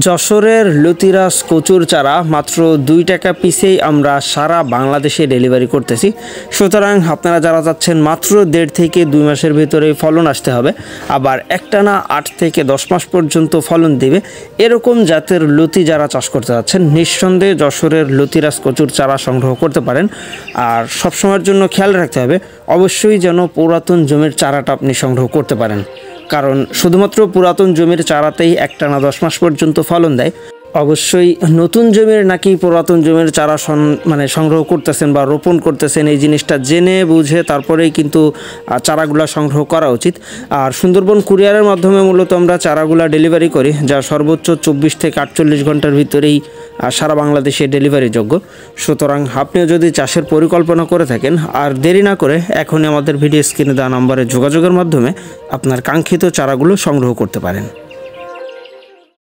যশোরের লতিরাজ কচুর চারা মাত্র 2 টাকা পিসেই আমরা সারা বাংলাদেশে ডেলিভারি করতেছি। সুতরাং আপনারা যারা যাচ্ছেন মাত্র 1.5 থেকে 2 মাসের ভিতরে ফলন আসতে হবে, আবার একটানা 8 থেকে 10 মাস পর্যন্ত ফলন দিবে, এরকম জাতের লতি যারা চাষ করতে যাচ্ছেন নিঃসন্দেহে যশোরের লতিরাজ কচুর চারা সংগ্রহ করতে পারেন। আর সবসময়ের জন্য খেয়াল রাখতে হবে অবশ্যই যেন পুরাতন জমির চারাটা আপনি সংগ্রহ করতে পারেন, কারণ শুধুমাত্র পুরাতন জমির চারাতেই একটানা 10 মাস পর্যন্ত ফলন দেয়। অবশ্যই নতুন জমির নাকি পুরাতন জমির চারা সংগ্রহ করতেছেন বা রোপণ করতেছেন এই জিনিসটা জেনে বুঝে তারপরেই কিন্তু চারাগুলা সংগ্রহ করা উচিত। আর সুন্দরবন কুরিয়ারের মাধ্যমে মূলত আমরা চারাগুলা ডেলিভারি করি, যা সর্বোচ্চ 24 থেকে 48 ঘন্টার ভিতরেই সারা বাংলাদেশে ডেলিভারি যোগ্য। সুতরাং আপনিও যদি চাষের পরিকল্পনা করে থাকেন আর দেরি না করে এখনই আমাদের ভিডিও স্ক্রিনে দেওয়া নম্বরে যোগাযোগের মাধ্যমে আপনার কাঙ্ক্ষিত চারাগুলো সংগ্রহ করতে পারেন।